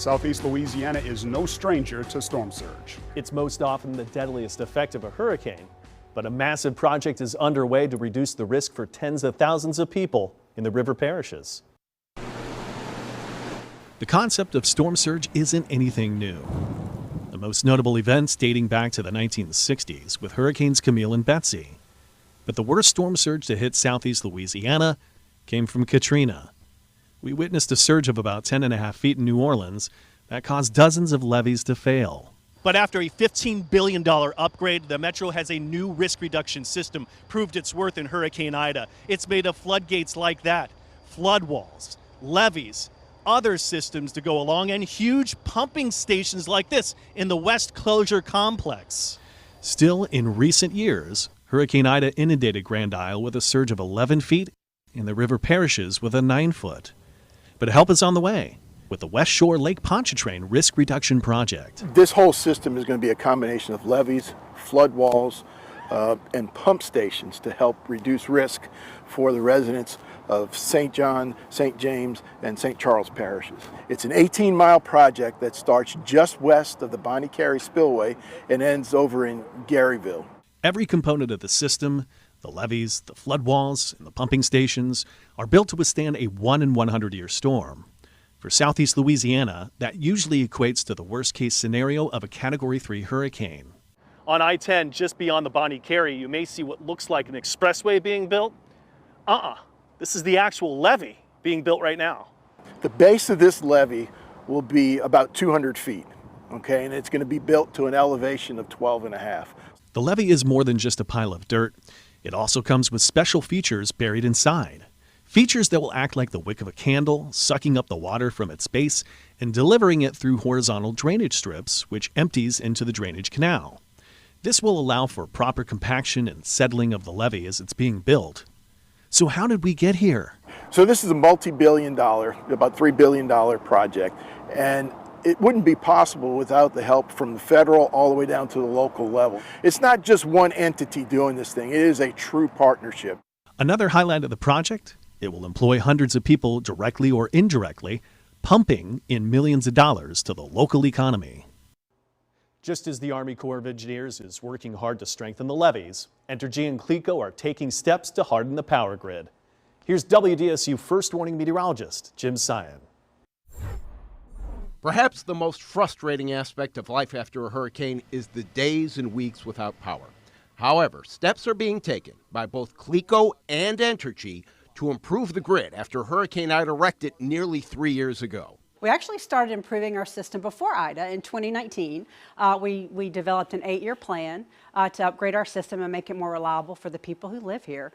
Southeast Louisiana is no stranger to storm surge. It's most often the deadliest effect of a hurricane, but a massive project is underway to reduce the risk for tens of thousands of people in the river parishes. The concept of storm surge isn't anything new. The most notable events dating back to the 1960s with Hurricanes Camille and Betsy. But the worst storm surge to hit southeast Louisiana came from Katrina. We witnessed a surge of about 10.5 feet in New Orleans that caused dozens of levees to fail. But after a $15 billion upgrade, the Metro has a new risk reduction system proved its worth in Hurricane Ida. It's made of floodgates like that, flood walls, levees, other systems to go along, and huge pumping stations like this in the West Closure Complex. Still, in recent years, Hurricane Ida inundated Grand Isle with a surge of 11 feet and the river parishes with a 9-foot. But help is on the way with the West Shore Lake Pontchartrain Risk Reduction Project. This whole system is going to be a combination of levees, flood walls, and pump stations to help reduce risk for the residents of St. John, St. James, and St. Charles parishes. It's an 18-mile project that starts just west of the Bonnie Carey Spillway and ends over in Garyville. Every component of the system, the levees, the flood walls, and the pumping stations, are built to withstand a 1 in 100-year storm. For southeast Louisiana, that usually equates to the worst-case scenario of a Category 3 hurricane. On I-10, just beyond the Bonnie Carey, you may see what looks like an expressway being built. This is the actual levee being built right now. The base of this levee will be about 200 feet, okay, and it's going to be built to an elevation of 12.5. The levee is more than just a pile of dirt. It also comes with special features buried inside. Features that will act like the wick of a candle, sucking up the water from its base and delivering it through horizontal drainage strips, which empties into the drainage canal. This will allow for proper compaction and settling of the levee as it's being built. So how did we get here? So this is a multi-billion dollar, about $3 billion project, and it wouldn't be possible without the help from the federal all the way down to the local level. It's not just one entity doing this thing, it is a true partnership. Another highlight of the project, it will employ hundreds of people directly or indirectly, pumping in millions of dollars to the local economy. Just as the Army Corps of Engineers is working hard to strengthen the levees, Entergy and CLECO are taking steps to harden the power grid. Here's WDSU First Warning meteorologist Jim Sion. Perhaps the most frustrating aspect of life after a hurricane is the days and weeks without power. However, steps are being taken by both CLECO and Entergy to improve the grid after Hurricane Ida wrecked it nearly 3 years ago. We actually started improving our system before Ida in 2019. We developed an 8-year plan to upgrade our system and make it more reliable for the people who live here.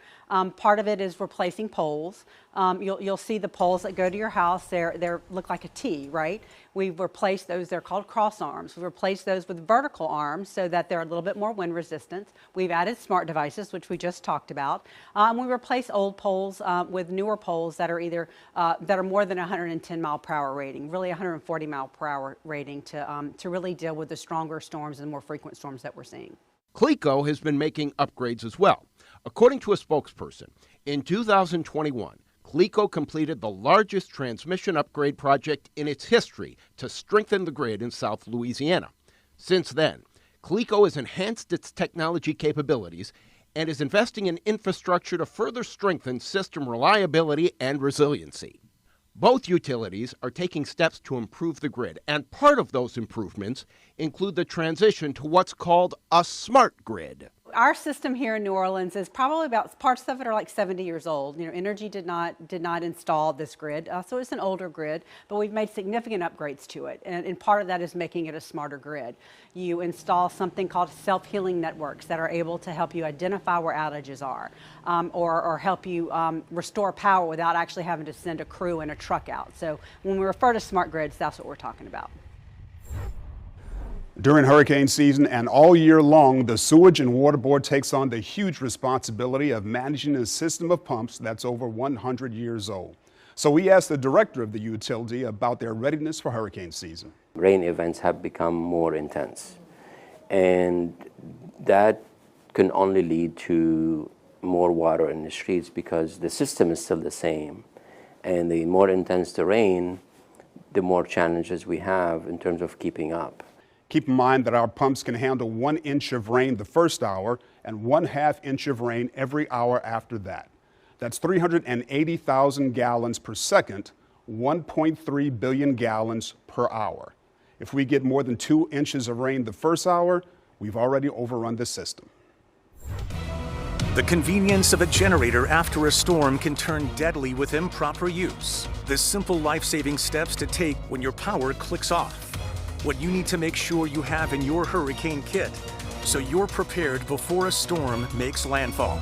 Part of it is replacing poles. You'll see the poles that go to your house. They look like a T, right? We've replaced those. They're called cross arms. We've replaced those with vertical arms so that they're a little bit more wind resistant. We've added smart devices, which we just talked about. We replace old poles with newer poles that are either that are more than 110 mile per hour rating, really 140 mile per hour rating to really deal with the stronger storms and more frequent storms that we're seeing. CLECO has been making upgrades as well. According to a spokesperson, in 2021, CLECO completed the largest transmission upgrade project in its history to strengthen the grid in South Louisiana. Since then, CLECO has enhanced its technology capabilities and is investing in infrastructure to further strengthen system reliability and resiliency. Both utilities are taking steps to improve the grid, and part of those improvements include the transition to what's called a smart grid. Our system here in New Orleans is probably about, parts of it are like 70 years old. Entergy did not install this grid, so it's an older grid, but we've made significant upgrades to it, and part of that is making it a smarter grid. You install something called self-healing networks that are able to help you identify where outages are, or help you restore power without actually having to send a crew and a truck out. So when we refer to smart grids, that's what we're talking about. During hurricane season and all year long, the Sewage and Water Board takes on the huge responsibility of managing a system of pumps that's over 100 years old. So we asked the director of the utility about their readiness for hurricane season. Rain events have become more intense, and that can only lead to more water in the streets because the system is still the same. And the more intense the rain, the more challenges we have in terms of keeping up. Keep in mind that our pumps can handle 1 inch of rain the first hour and 1/2 inch of rain every hour after that. That's 380,000 gallons per second, 1.3 billion gallons per hour. If we get more than 2 inches of rain the first hour, we've already overrun the system. The convenience of a generator after a storm can turn deadly with improper use. The simple life-saving steps to take when your power clicks off. What you need to make sure you have in your hurricane kit so you're prepared before a storm makes landfall.